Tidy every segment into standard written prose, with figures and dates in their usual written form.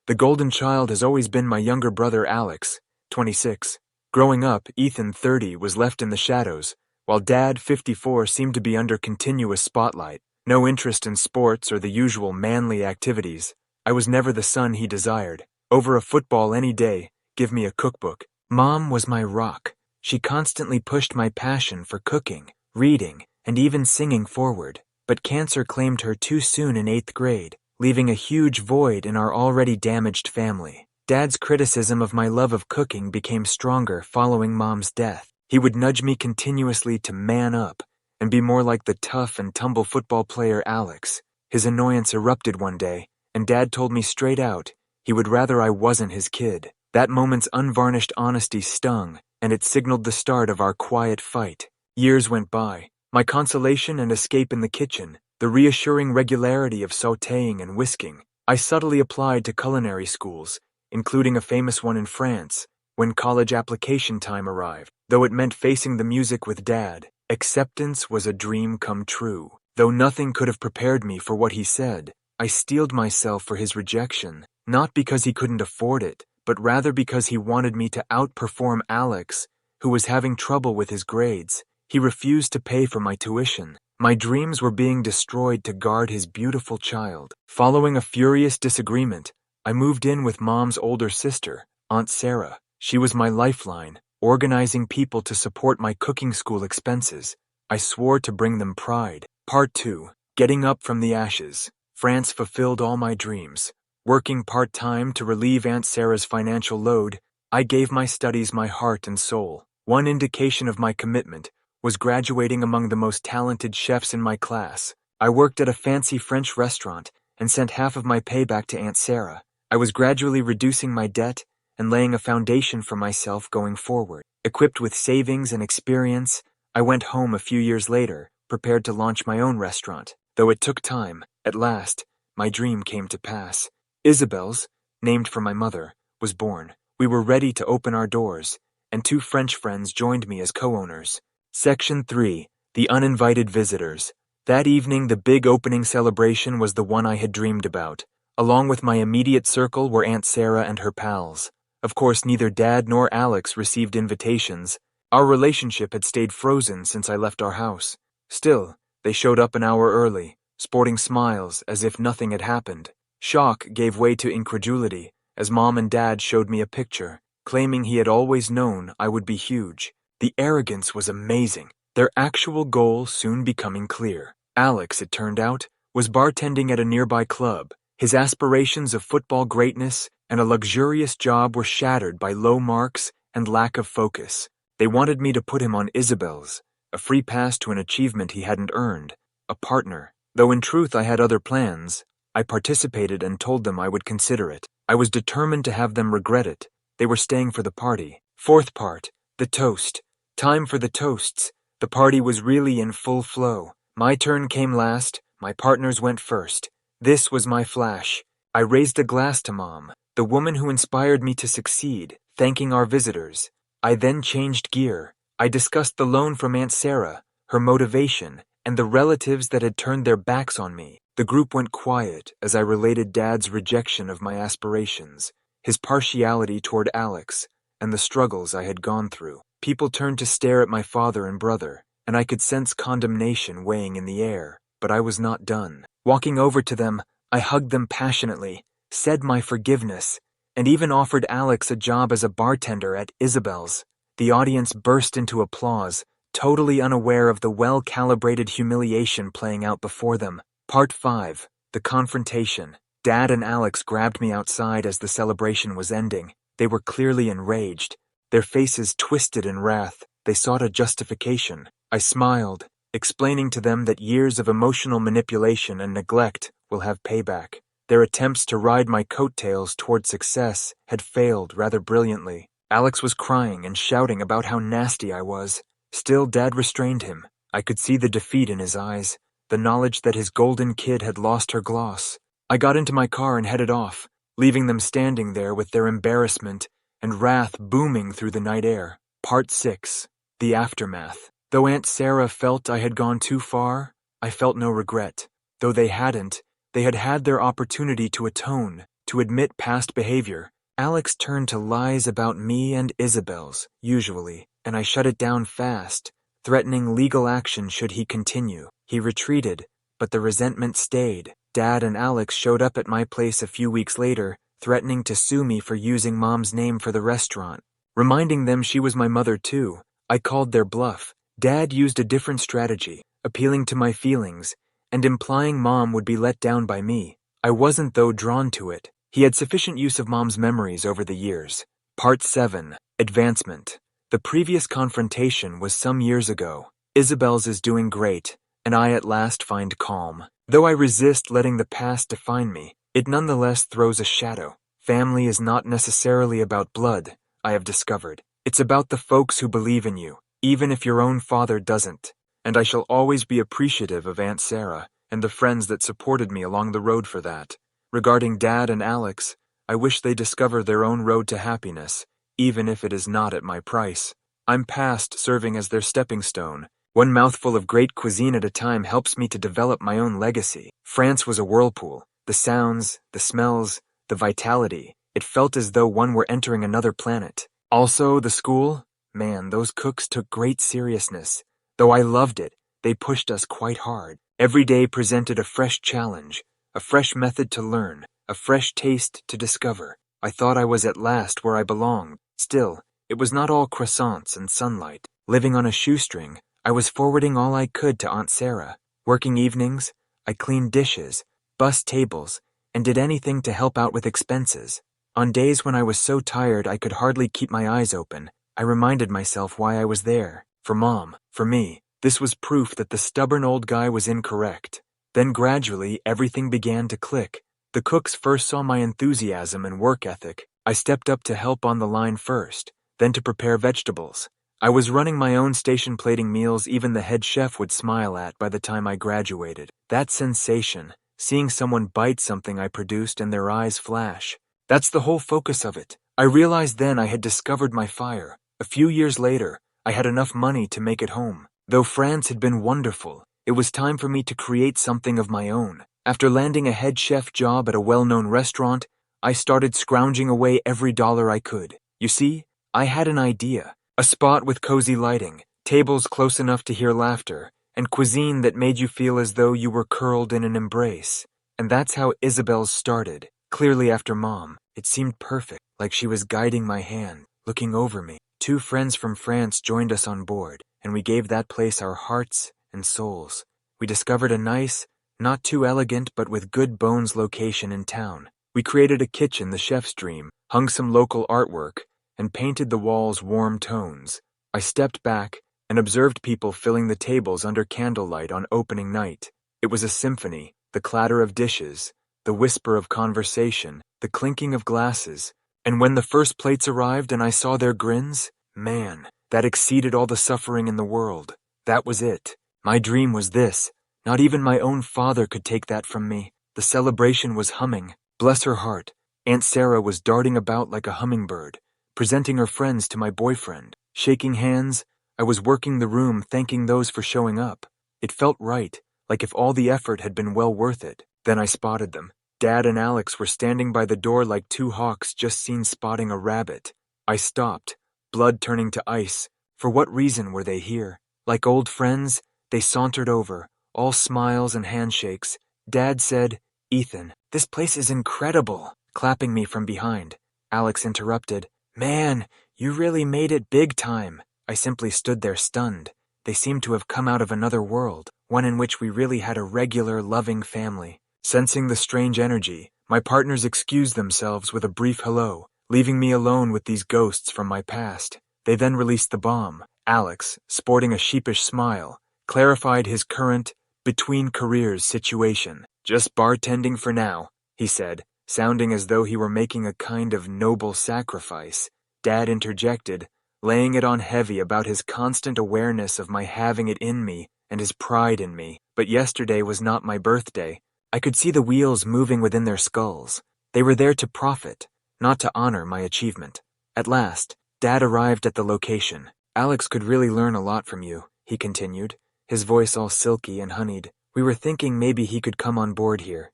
The golden child has always been my younger brother Alex, 26. Growing up, Ethan, 30, was left in the shadows, while Dad, 54, seemed to be under continuous spotlight. No interest in sports or the usual manly activities. I was never the son he desired. Over a football any day, give me a cookbook. Mom was my rock. She constantly pushed my passion for cooking, reading, and even singing forward. But cancer claimed her too soon in 8th grade, leaving a huge void in our already damaged family. Dad's criticism of my love of cooking became stronger following Mom's death. He would nudge me continuously to man up and be more like the tough and tumble football player Alex. His annoyance erupted one day, and Dad told me straight out he would rather I wasn't his kid. That moment's unvarnished honesty stung, and it signaled the start of our quiet fight. Years went by. My consolation and escape in the kitchen, the reassuring regularity of sautéing and whisking, I subtly applied to culinary schools, including a famous one in France, when college application time arrived. Though it meant facing the music with Dad, acceptance was a dream come true. Though nothing could have prepared me for what he said, I steeled myself for his rejection, not because he couldn't afford it, but rather because he wanted me to outperform Alex, who was having trouble with his grades. He refused to pay for my tuition. My dreams were being destroyed to guard his beautiful child. Following a furious disagreement, I moved in with Mom's older sister, Aunt Sarah. She was my lifeline, organizing people to support my cooking school expenses. I swore to bring them pride. Part 2. Getting up from the ashes. France fulfilled all my dreams. Working part-time to relieve Aunt Sarah's financial load, I gave my studies my heart and soul. One indication of my commitment was graduating among the most talented chefs in my class. I worked at a fancy French restaurant and sent half of my pay back to Aunt Sarah. I was gradually reducing my debt and laying a foundation for myself going forward. Equipped with savings and experience, I went home a few years later, prepared to launch my own restaurant. Though it took time, at last, my dream came to pass. Isabel's, named for my mother, was born. We were ready to open our doors, and 2 French friends joined me as co-owners. Section 3. The Uninvited Visitors. That evening, the big opening celebration was the one I had dreamed about. Along with my immediate circle were Aunt Sarah and her pals. Of course, neither Dad nor Alex received invitations. Our relationship had stayed frozen since I left our house. Still, they showed up an hour early, sporting smiles as if nothing had happened. Shock gave way to incredulity as Mom and Dad showed me a picture, claiming he had always known I would be huge. The arrogance was amazing, their actual goal soon becoming clear. Alex, it turned out, was bartending at a nearby club. His aspirations of football greatness and a luxurious job were shattered by low marks and lack of focus. They wanted me to put him on Isabel's, a free pass to an achievement he hadn't earned, a partner. Though in truth I had other plans, I participated and told them I would consider it. I was determined to have them regret it. They were staying for the party. 4th part, the toast. Time for the toasts. The party was really in full flow. My turn came last, my partners went first. This was my flash. I raised a glass to Mom, the woman who inspired me to succeed, thanking our visitors. I then changed gear. I discussed the loan from Aunt Sarah, her motivation, and the relatives that had turned their backs on me. The group went quiet as I related Dad's rejection of my aspirations, his partiality toward Alex, and the struggles I had gone through. People turned to stare at my father and brother, and I could sense condemnation weighing in the air, but I was not done. Walking over to them, I hugged them passionately, said my forgiveness, and even offered Alex a job as a bartender at Isabel's. The audience burst into applause, totally unaware of the well-calibrated humiliation playing out before them. Part 5. The Confrontation. Dad and Alex grabbed me outside as the celebration was ending. They were clearly enraged, their faces twisted in wrath. They sought a justification. I smiled, explaining to them that years of emotional manipulation and neglect will have payback. Their attempts to ride my coattails toward success had failed rather brilliantly. Alex was crying and shouting about how nasty I was. Still, Dad restrained him. I could see the defeat in his eyes, the knowledge that his golden kid had lost her gloss. I got into my car and headed off, leaving them standing there with their embarrassment and wrath booming through the night air. Part 6. The Aftermath. Though Aunt Sarah felt I had gone too far, I felt no regret. Though they hadn't, they had had their opportunity to atone, to admit past behavior. Alex turned to lies about me and Isabel's, usually, and I shut it down fast, threatening legal action should he continue. He retreated, but the resentment stayed. Dad and Alex showed up at my place a few weeks later, threatening to sue me for using Mom's name for the restaurant. Reminding them she was my mother too, I called their bluff. Dad used a different strategy, appealing to my feelings, and implying Mom would be let down by me. I wasn't, though, drawn to it. He had sufficient use of Mom's memories over the years. Part 7. Advancement. The previous confrontation was some years ago. Isabel's is doing great, and I at last find calm. Though I resist letting the past define me, it nonetheless throws a shadow. Family is not necessarily about blood, I have discovered. It's about the folks who believe in you, even if your own father doesn't. And I shall always be appreciative of Aunt Sarah and the friends that supported me along the road for that. Regarding Dad and Alex, I wish they discover their own road to happiness, even if it is not at my price. I'm past serving as their stepping stone. One mouthful of great cuisine at a time helps me to develop my own legacy. France was a whirlpool. The sounds, the smells, the vitality. It felt as though one were entering another planet. Also, the school? Man, those cooks took great seriousness. Though I loved it, they pushed us quite hard. Every day presented a fresh challenge, a fresh method to learn, a fresh taste to discover. I thought I was at last where I belonged. Still, it was not all croissants and sunlight. Living on a shoestring, I was forwarding all I could to Aunt Sarah. Working evenings, I cleaned dishes, bussed tables, and did anything to help out with expenses. On days when I was so tired I could hardly keep my eyes open, I reminded myself why I was there. For Mom, for me. This was proof that the stubborn old guy was incorrect. Then gradually, everything began to click. The cooks first saw my enthusiasm and work ethic. I stepped up to help on the line first, then to prepare vegetables. I was running my own station plating meals even the head chef would smile at by the time I graduated. That sensation, seeing someone bite something I produced and their eyes flash. That's the whole focus of it. I realized then I had discovered my fire. A few years later, I had enough money to make it home. Though France had been wonderful, it was time for me to create something of my own. After landing a head chef job at a well-known restaurant, I started scrounging away every dollar I could. You see, I had an idea. A spot with cozy lighting, tables close enough to hear laughter, and cuisine that made you feel as though you were curled in an embrace. And that's how Isabel's started. Clearly after Mom, it seemed perfect, like she was guiding my hand, looking over me. 2 friends from France joined us on board, and we gave that place our hearts and souls. We discovered a nice, not too elegant but with good bones location in town. We created a kitchen, the chef's dream, hung some local artwork, and painted the walls warm tones. I stepped back and observed people filling the tables under candlelight on opening night. It was a symphony, the clatter of dishes, the whisper of conversation, the clinking of glasses. And when the first plates arrived and I saw their grins, man, that exceeded all the suffering in the world. That was it. My dream was this. Not even my own father could take that from me. The celebration was humming. Bless her heart, Aunt Sarah was darting about like a hummingbird, presenting her friends to my boyfriend. Shaking hands, I was working the room thanking those for showing up. It felt right, like if all the effort had been well worth it. Then I spotted them. Dad and Alex were standing by the door like 2 hawks just seen spotting a rabbit. I stopped, blood turning to ice. For what reason were they here? Like old friends, they sauntered over, all smiles and handshakes. Dad said, "Ethan, this place is incredible," clapping me from behind. Alex interrupted, "Man, you really made it big time." I simply stood there stunned. They seemed to have come out of another world, one in which we really had a regular, loving family. Sensing the strange energy, my partners excused themselves with a brief hello, leaving me alone with these ghosts from my past. They then released the bomb. Alex, sporting a sheepish smile, clarified his current, between careers situation. "Just bartending for now," he said, sounding as though he were making a kind of noble sacrifice. Dad interjected, laying it on heavy about his constant awareness of my having it in me and his pride in me. But yesterday was not my birthday. I could see the wheels moving within their skulls. They were there to profit, not to honor my achievement. At last, Dad arrived at the location. "Alex could really learn a lot from you," he continued, his voice all silky and honeyed. "We were thinking maybe he could come on board here,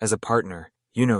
as a partner.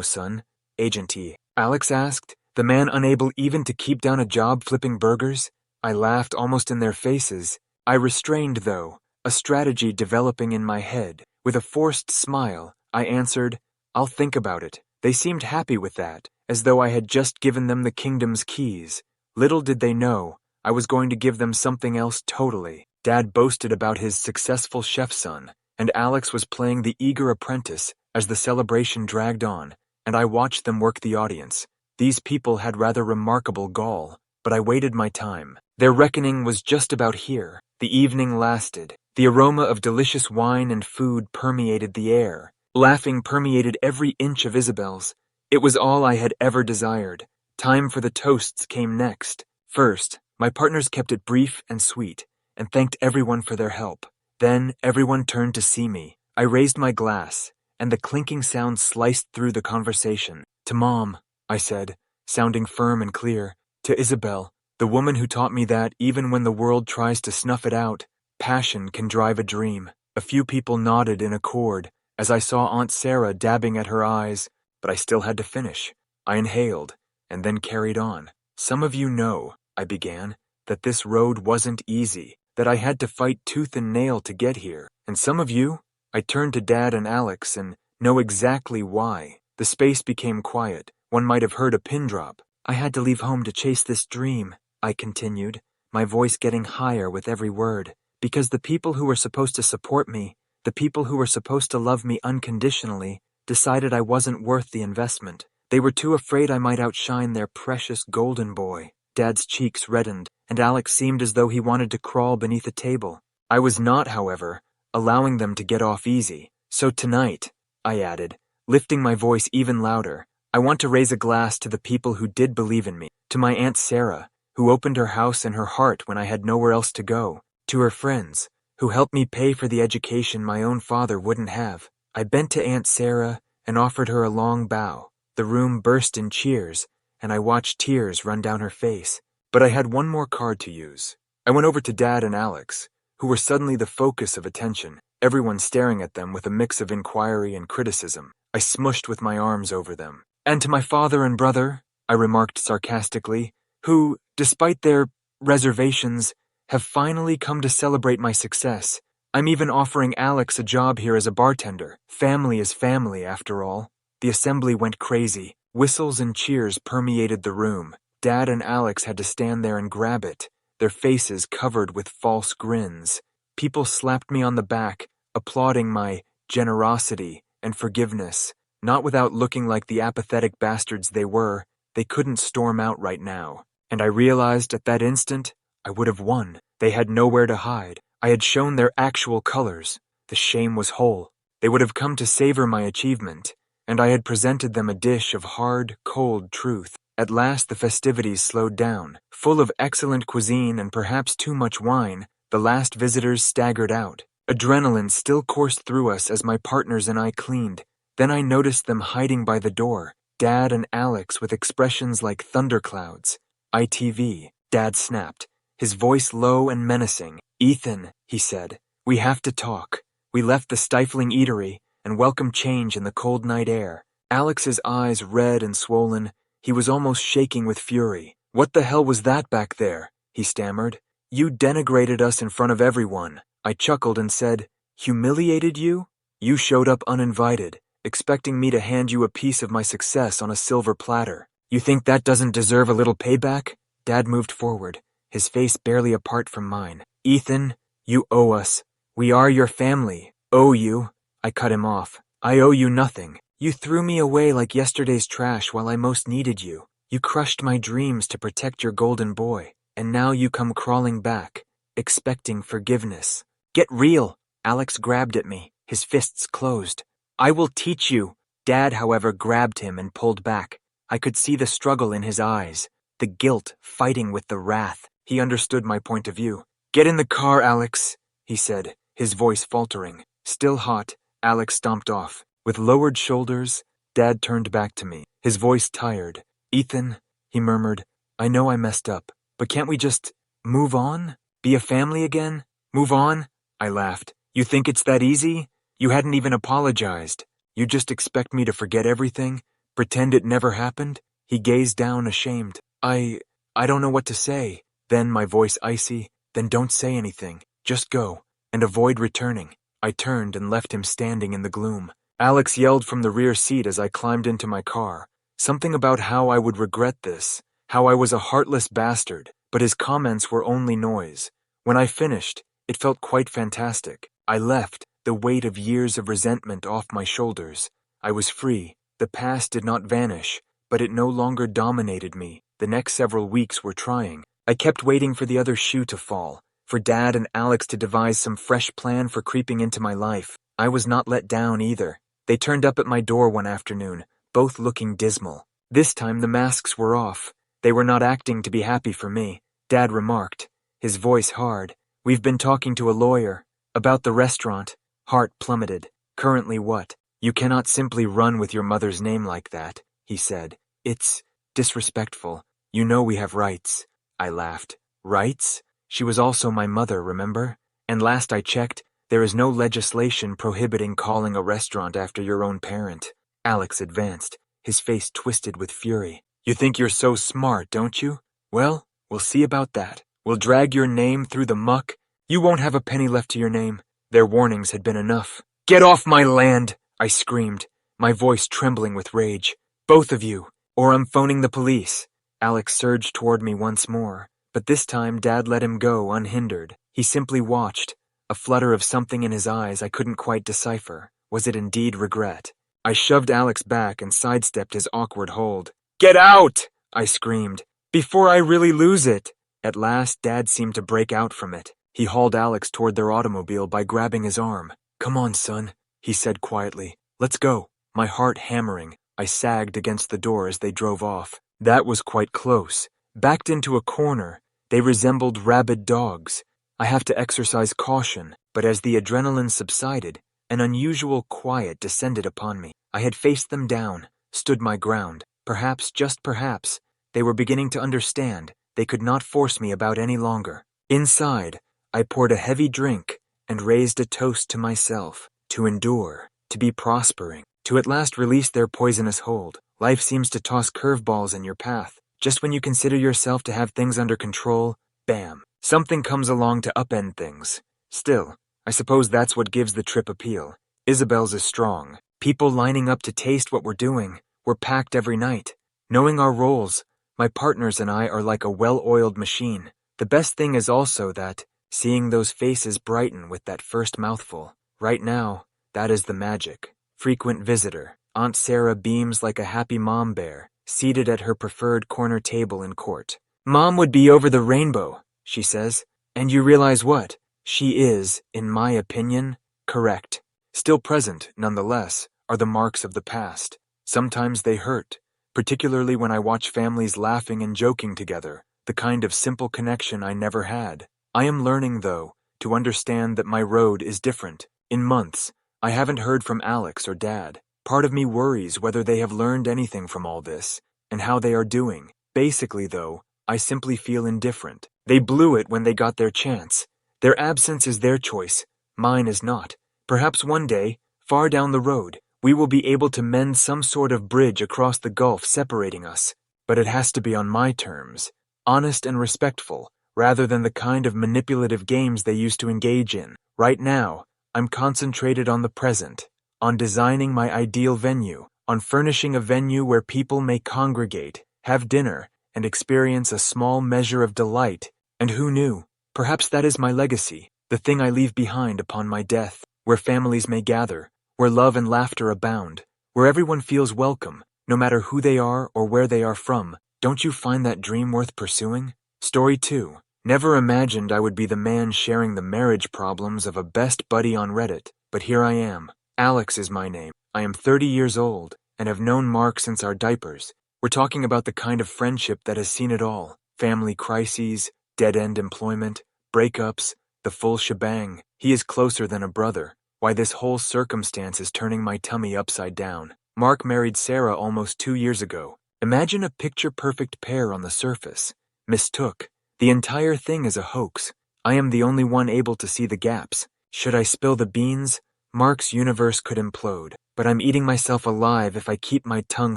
Son, Agent Alex asked, the man unable even to keep down a job flipping burgers. I laughed almost in their faces. I restrained, though, a strategy developing in my head. With a forced smile, I answered, I'll think about it. They seemed happy with that, as though I had just given them the kingdom's keys. Little did they know, I was going to give them something else totally. Dad boasted about his successful chef son, and Alex was playing the eager apprentice as the celebration dragged on, and I watched them work the audience. These people had rather remarkable gall, but I waited my time. Their reckoning was just about here. The evening lasted. The aroma of delicious wine and food permeated the air. Laughing permeated every inch of Isabel's. It was all I had ever desired. Time for the toasts came next. First, my partners kept it brief and sweet, and thanked everyone for their help. Then everyone turned to see me. I raised my glass, and the clinking sound sliced through the conversation. To Mom, I said, sounding firm and clear. To Isabel, the woman who taught me that, even when the world tries to snuff it out, passion can drive a dream. A few people nodded in accord, as I saw Aunt Sarah dabbing at her eyes, but I still had to finish. I inhaled, and then carried on. Some of you know, I began, that this road wasn't easy, that I had to fight tooth and nail to get here. And some of you, I turned to Dad and Alex, and know exactly why. The space became quiet. One might have heard a pin drop. I had to leave home to chase this dream, I continued, my voice getting higher with every word, because the people who were supposed to support me, the people who were supposed to love me unconditionally, decided I wasn't worth the investment. They were too afraid I might outshine their precious golden boy. Dad's cheeks reddened, and Alex seemed as though he wanted to crawl beneath a table. I was not, however, allowing them to get off easy. So tonight, I added, lifting my voice even louder, I want to raise a glass to the people who did believe in me, to my Aunt Sarah, who opened her house and her heart when I had nowhere else to go, to her friends, who helped me pay for the education my own father wouldn't have. I bent to Aunt Sarah and offered her a long bow. The room burst in cheers, and I watched tears run down her face. But I had one more card to use. I went over to Dad and Alex, who were suddenly the focus of attention, everyone staring at them with a mix of inquiry and criticism. I smushed with my arms over them. And to my father and brother, I remarked sarcastically, who, despite their reservations, have finally come to celebrate my success. I'm even offering Alex a job here as a bartender. Family is family, after all. The assembly went crazy. Whistles and cheers permeated the room. Dad and Alex had to stand there and grab it, their faces covered with false grins. People slapped me on the back, applauding my generosity and forgiveness. Not without looking like the apathetic bastards they were. They couldn't storm out right now. And I realized at that instant, I would have won. They had nowhere to hide. I had shown their actual colors. The shame was whole. They would have come to savor my achievement, and I had presented them a dish of hard, cold truth. At last the festivities slowed down. Full of excellent cuisine and perhaps too much wine, the last visitors staggered out. Adrenaline still coursed through us as my partners and I cleaned. Then I noticed them hiding by the door, Dad and Alex with expressions like thunderclouds. ITV, Dad snapped, his voice low and menacing. Ethan, he said, we have to talk. We left the stifling eatery and welcomed change in the cold night air. Alex's eyes red and swollen, he was almost shaking with fury. What the hell was that back there? He stammered. You denigrated us in front of everyone. I chuckled and said, humiliated you? You showed up uninvited, expecting me to hand you a piece of my success on a silver platter. You think that doesn't deserve a little payback? Dad moved forward, his face barely apart from mine. Ethan, you owe us. We are your family. Owe you. I cut him off. I owe you nothing. You threw me away like yesterday's trash while I most needed you. You crushed my dreams to protect your golden boy, and now you come crawling back, expecting forgiveness. Get real. Alex grabbed at me, his fists closed. I will teach you. Dad, however, grabbed him and pulled back. I could see the struggle in his eyes, the guilt fighting with the wrath. He understood my point of view. Get in the car, Alex, he said, his voice faltering. Still hot, Alex stomped off. With lowered shoulders, Dad turned back to me, his voice tired. Ethan, he murmured, I know I messed up, but can't we just move on? Be a family again? Move on? I laughed. You think it's that easy? You hadn't even apologized. You just expect me to forget everything? Pretend it never happened? He gazed down, ashamed. I don't know what to say. Then, my voice icy, then don't say anything. Just go, and avoid returning. I turned and left him standing in the gloom. Alex yelled from the rear seat as I climbed into my car. Something about how I would regret this, how I was a heartless bastard, but his comments were only noise. When I finished, it felt quite fantastic. I left, the weight of years of resentment off my shoulders. I was free. The past did not vanish, but it no longer dominated me. The next several weeks were trying. I kept waiting for the other shoe to fall, for Dad and Alex to devise some fresh plan for creeping into my life. I was not let down either. They turned up at my door one afternoon, both looking dismal. This time the masks were off. They were not acting to be happy for me. Dad remarked, his voice hard, "We've been talking to a lawyer. About the restaurant." Heart plummeted. "Currently what? You cannot simply run with your mother's name like that," he said. "It's disrespectful. You know we have rights." I laughed. Rights? She was also my mother, remember? And last I checked, there is no legislation prohibiting calling a restaurant after your own parent. Alex advanced, his face twisted with fury. "You think you're so smart, don't you? Well, we'll see about that. We'll drag your name through the muck. You won't have a penny left to your name." Their warnings had been enough. "Get off my land!" I screamed, my voice trembling with rage. "Both of you, or I'm phoning the police." Alex surged toward me once more, but this time Dad let him go unhindered. He simply watched, a flutter of something in his eyes I couldn't quite decipher. Was it indeed regret? I shoved Alex back and sidestepped his awkward hold. "Get out!" I screamed, "before I really lose it." At last, Dad seemed to break out from it. He hauled Alex toward their automobile by grabbing his arm. "Come on, son," he said quietly. "Let's go." My heart hammering, I sagged against the door as they drove off. That was quite close. Backed into a corner, they resembled rabid dogs. I have to exercise caution, but as the adrenaline subsided, an unusual quiet descended upon me. I had faced them down, stood my ground. Perhaps, just perhaps, they were beginning to understand. They could not force me about any longer. Inside, I poured a heavy drink and raised a toast to myself, to endure, to be prospering, to at last release their poisonous hold. Life seems to toss curveballs in your path. Just when you consider yourself to have things under control, bam, something comes along to upend things. Still, I suppose that's what gives the trip appeal. Isabel's is strong. People lining up to taste what we're doing. We're packed every night. Knowing our roles, my partners and I are like a well-oiled machine. The best thing is also that, seeing those faces brighten with that first mouthful. Right now, that is the magic. Frequent visitor. Aunt Sarah beams like a happy mom bear, seated at her preferred corner table in court. "Mom would be over the rainbow," she says. And you realize what? She is, in my opinion, correct. Still present, nonetheless, are the marks of the past. Sometimes they hurt, particularly when I watch families laughing and joking together, the kind of simple connection I never had. I am learning, though, to understand that my road is different. In months, I haven't heard from Alex or Dad. Part of me worries whether they have learned anything from all this, and how they are doing. Basically, though, I simply feel indifferent. They blew it when they got their chance. Their absence is their choice. Mine is not. Perhaps one day, far down the road, we will be able to mend some sort of bridge across the gulf separating us. But it has to be on my terms, honest and respectful, rather than the kind of manipulative games they used to engage in. Right now, I'm concentrated on the present, on designing my ideal venue, on furnishing a venue where people may congregate, have dinner, and experience a small measure of delight. And who knew? Perhaps that is my legacy, the thing I leave behind upon my death, where families may gather, where love and laughter abound, where everyone feels welcome, no matter who they are or where they are from. Don't you find that dream worth pursuing? Story 2. Never imagined I would be the man sharing the marriage problems of a best buddy on Reddit, but here I am. Alex is my name. I am 30 years old, and have known Mark since our diapers. We're talking about the kind of friendship that has seen it all. Family crises, dead-end employment, breakups, the full shebang. He is closer than a brother. Why, this whole circumstance is turning my tummy upside down. Mark married Sarah almost 2 years ago. Imagine a picture-perfect pair on the surface. Mistook. The entire thing is a hoax. I am the only one able to see the gaps. Should I spill the beans? Mark's universe could implode. but I'm eating myself alive if I keep my tongue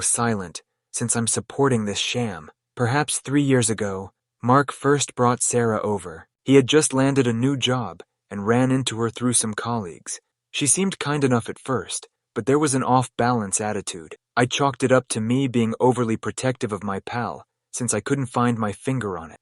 silent, since I'm supporting this sham. Perhaps 3 years ago, Mark first brought Sarah over. He had just landed a new job and ran into her through some colleagues. She seemed kind enough at first, but there was an off-balance attitude. I chalked it up to me being overly protective of my pal, since I couldn't find my finger on it.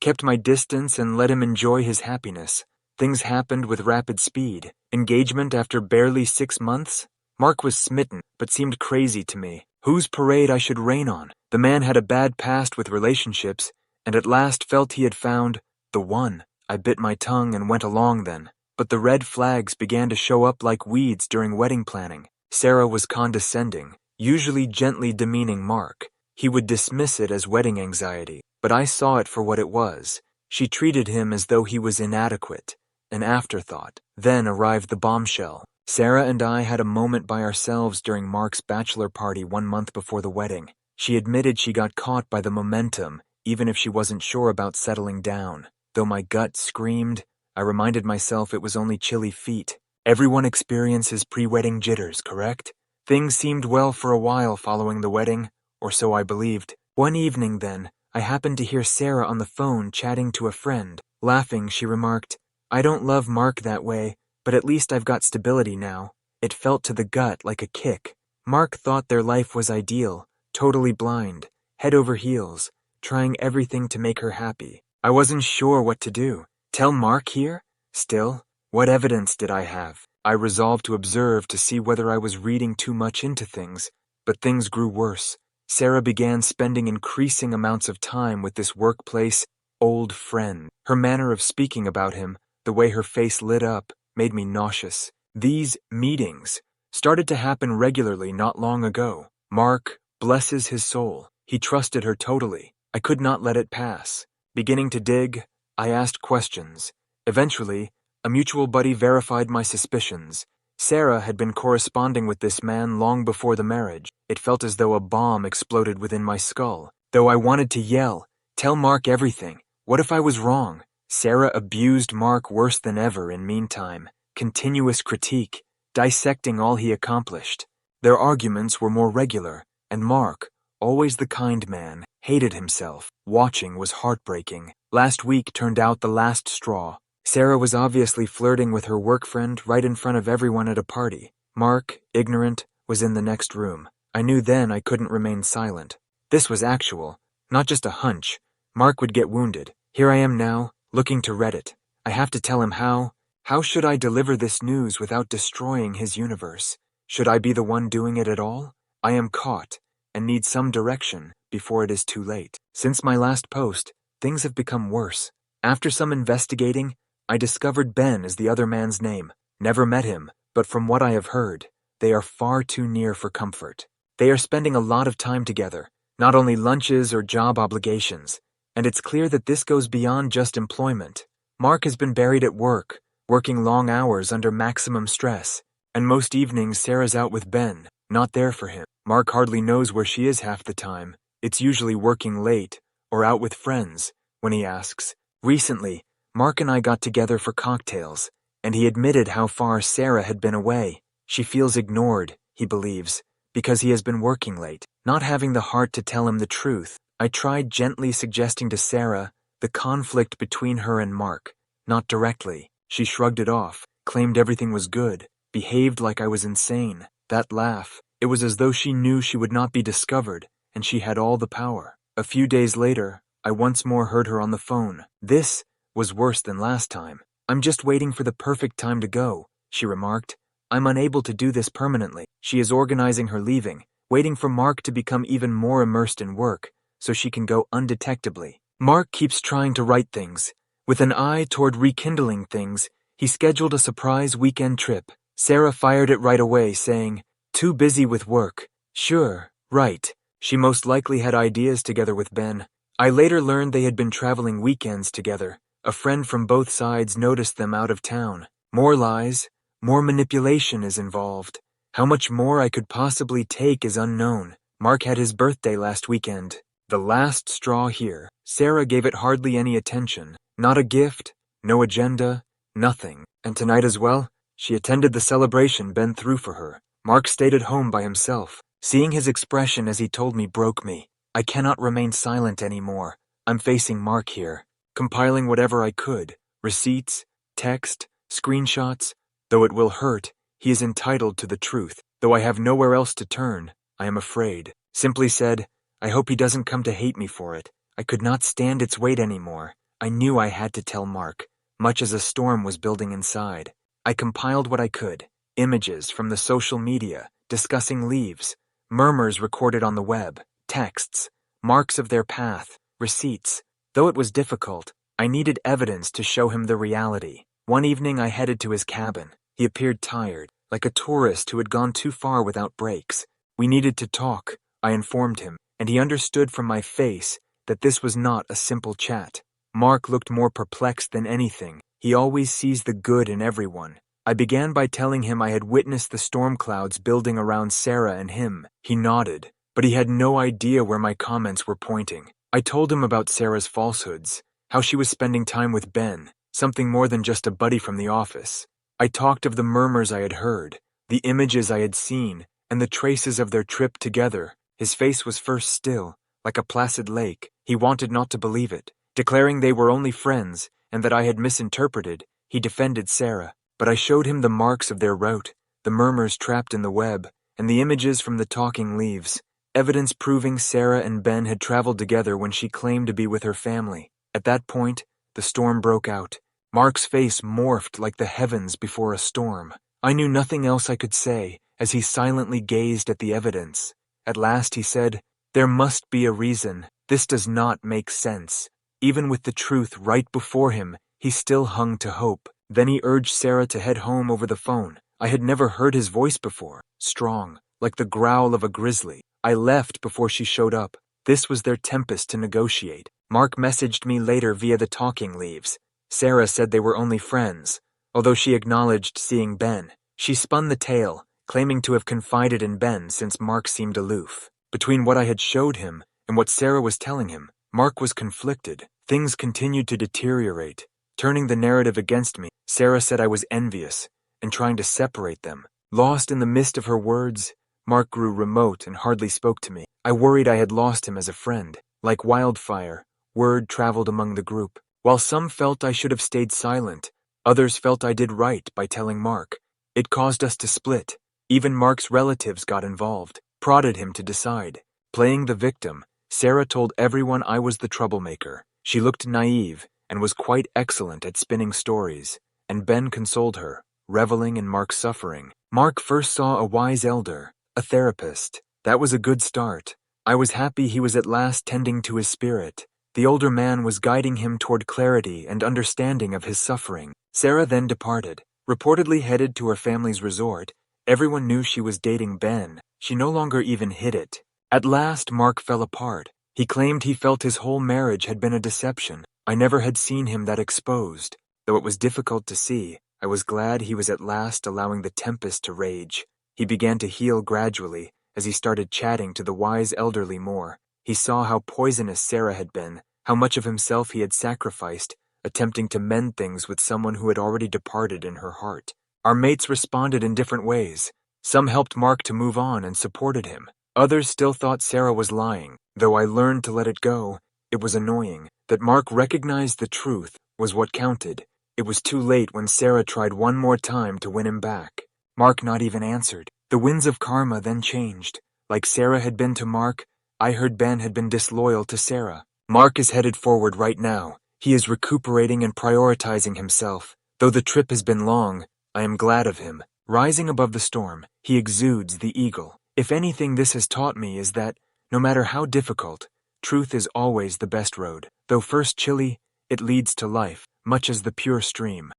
Kept my distance and let him enjoy his happiness. Things happened with rapid speed. Engagement after barely 6 months? Mark was smitten, but seemed crazy to me. Whose parade I should rain on? The man had a bad past with relationships, and at last felt he had found the one. I bit my tongue and went along then. But the red flags began to show up like weeds during wedding planning. Sarah was condescending, usually gently demeaning Mark. He would dismiss it as wedding anxiety, but I saw it for what it was. She treated him as though he was inadequate, an afterthought. Then arrived the bombshell. Sarah and I had a moment by ourselves during Mark's bachelor party 1 month before the wedding. She admitted she got caught by the momentum, even if she wasn't sure about settling down. Though my gut screamed, I reminded myself it was only chilly feet. Everyone experiences pre-wedding jitters, correct? Things seemed well for a while following the wedding, or so I believed. One evening then, I happened to hear Sarah on the phone chatting to a friend. Laughing, she remarked, "I don't love Mark that way, but at least I've got stability now." It felt to the gut like a kick. Mark thought their life was ideal, totally blind, head over heels, trying everything to make her happy. I wasn't sure what to do. Tell Mark here? Still, what evidence did I have? I resolved to observe to see whether I was reading too much into things, but things grew worse. Sarah began spending increasing amounts of time with this workplace old friend. Her manner of speaking about him, the way her face lit up, made me nauseous. These meetings started to happen regularly not long ago. Mark, blesses his soul, he trusted her totally. I could not let it pass. Beginning to dig, I asked questions. Eventually, a mutual buddy verified my suspicions. Sarah had been corresponding with this man long before the marriage. It felt as though a bomb exploded within my skull. Though I wanted to yell, tell Mark everything. What if I was wrong? Sarah abused Mark worse than ever in meantime. Continuous critique, dissecting all he accomplished. Their arguments were more regular, and Mark, always the kind man, hated himself. Watching was heartbreaking. Last week turned out the last straw. Sarah was obviously flirting with her work friend right in front of everyone at a party. Mark, ignorant, was in the next room. I knew then I couldn't remain silent. This was actual, not just a hunch. Mark would get wounded. Here I am now, looking to Reddit. I have to tell him how. How should I deliver this news without destroying his universe? Should I be the one doing it at all? I am caught, and need some direction before it is too late. Since my last post, things have become worse. After some investigating, I discovered Ben is the other man's name. Never met him, but from what I have heard, they are far too near for comfort. They are spending a lot of time together, not only lunches or job obligations, and it's clear that this goes beyond just employment. Mark has been buried at work, working long hours under maximum stress, and most evenings Sarah's out with Ben, not there for him. Mark hardly knows where she is half the time. It's usually working late, or out with friends, when he asks. Recently, Mark and I got together for cocktails, and he admitted how far Sarah had been away. She feels ignored, he believes, because he has been working late, not having the heart to tell him the truth. I tried gently suggesting to Sarah the conflict between her and Mark, not directly. She shrugged it off, claimed everything was good, behaved like I was insane. That laugh, it was as though she knew she would not be discovered, and she had all the power. A few days later, I once more heard her on the phone. This was worse than last time. "I'm just waiting for the perfect time to go," she remarked. "I'm unable to do this permanently." She is organizing her leaving, waiting for Mark to become even more immersed in work, so she can go undetectably. Mark keeps trying to right things. With an eye toward rekindling things, he scheduled a surprise weekend trip. Sarah fired it right away, saying, "Too busy with work." Sure, right. She most likely had ideas together with Ben. I later learned they had been traveling weekends together. A friend from both sides noticed them out of town. More lies, more manipulation is involved. How much more I could possibly take is unknown. Mark had his birthday last weekend. The last straw here. Sarah gave it hardly any attention. Not a gift, no agenda, nothing. And tonight as well, she attended the celebration Ben threw for her. Mark stayed at home by himself. Seeing his expression as he told me broke me. I cannot remain silent anymore. I'm facing Mark here, compiling whatever I could, receipts, text, screenshots. Though it will hurt, he is entitled to the truth. Though I have nowhere else to turn, I am afraid. Simply said, I hope he doesn't come to hate me for it. I could not stand its weight anymore. I knew I had to tell Mark, much as a storm was building inside. I compiled what I could, images from the social media, discussing leaves, murmurs recorded on the web, texts, marks of their path, receipts. Though it was difficult, I needed evidence to show him the reality. One evening I headed to his cabin. He appeared tired, like a tourist who had gone too far without breaks. We needed to talk, I informed him, and he understood from my face that this was not a simple chat. Mark looked more perplexed than anything. He always sees the good in everyone. I began by telling him I had witnessed the storm clouds building around Sarah and him. He nodded, but he had no idea where my comments were pointing. I told him about Sarah's falsehoods, how she was spending time with Ben, something more than just a buddy from the office. I talked of the murmurs I had heard, the images I had seen, and the traces of their trip together. His face was first still, like a placid lake. He wanted not to believe it. Declaring they were only friends, and that I had misinterpreted, he defended Sarah. But I showed him the marks of their route, the murmurs trapped in the web, and the images from the talking leaves, evidence proving Sarah and Ben had traveled together when she claimed to be with her family. At that point, the storm broke out. Mark's face morphed like the heavens before a storm. I knew nothing else I could say, as he silently gazed at the evidence. At last he said, "There must be a reason. This does not make sense." Even with the truth right before him, he still hung to hope. Then he urged Sarah to head home over the phone. I had never heard his voice before, strong, like the growl of a grizzly. I left before she showed up. This was their tempest to negotiate. Mark messaged me later via the talking leaves. Sarah said they were only friends, although she acknowledged seeing Ben. She spun the tale, claiming to have confided in Ben since Mark seemed aloof. Between what I had showed him and what Sarah was telling him, Mark was conflicted. Things continued to deteriorate, turning the narrative against me. Sarah said I was envious and trying to separate them. Lost in the mist of her words, Mark grew remote and hardly spoke to me. I worried I had lost him as a friend. Like wildfire, word traveled among the group. While some felt I should have stayed silent, others felt I did right by telling Mark. It caused us to split. Even Mark's relatives got involved, prodded him to decide. Playing the victim, Sarah told everyone I was the troublemaker. She looked naive and was quite excellent at spinning stories, and Ben consoled her, reveling in Mark's suffering. Mark first saw a wise elder, a therapist. That was a good start. I was happy he was at last tending to his spirit. The older man was guiding him toward clarity and understanding of his suffering. Sarah then departed, reportedly headed to her family's resort. Everyone knew she was dating Ben. She no longer even hid it. At last, Mark fell apart. He claimed he felt his whole marriage had been a deception. I never had seen him that exposed. Though it was difficult to see, I was glad he was at last allowing the tempest to rage. He began to heal gradually as he started chatting to the wise elderly more. He saw how poisonous Sarah had been, how much of himself he had sacrificed, attempting to mend things with someone who had already departed in her heart. Our mates responded in different ways. Some helped Mark to move on and supported him. Others still thought Sarah was lying. Though I learned to let it go, it was annoying. That Mark recognized the truth was what counted. It was too late when Sarah tried one more time to win him back. Mark not even answered. The winds of karma then changed. Like Sarah had been to Mark, I heard Ben had been disloyal to Sarah. Mark is headed forward right now. He is recuperating and prioritizing himself. Though the trip has been long, I am glad of him. Rising above the storm, he exudes the eagle. If anything this has taught me is that, no matter how difficult, truth is always the best road. Though first chilly, it leads to life, much as the pure stream.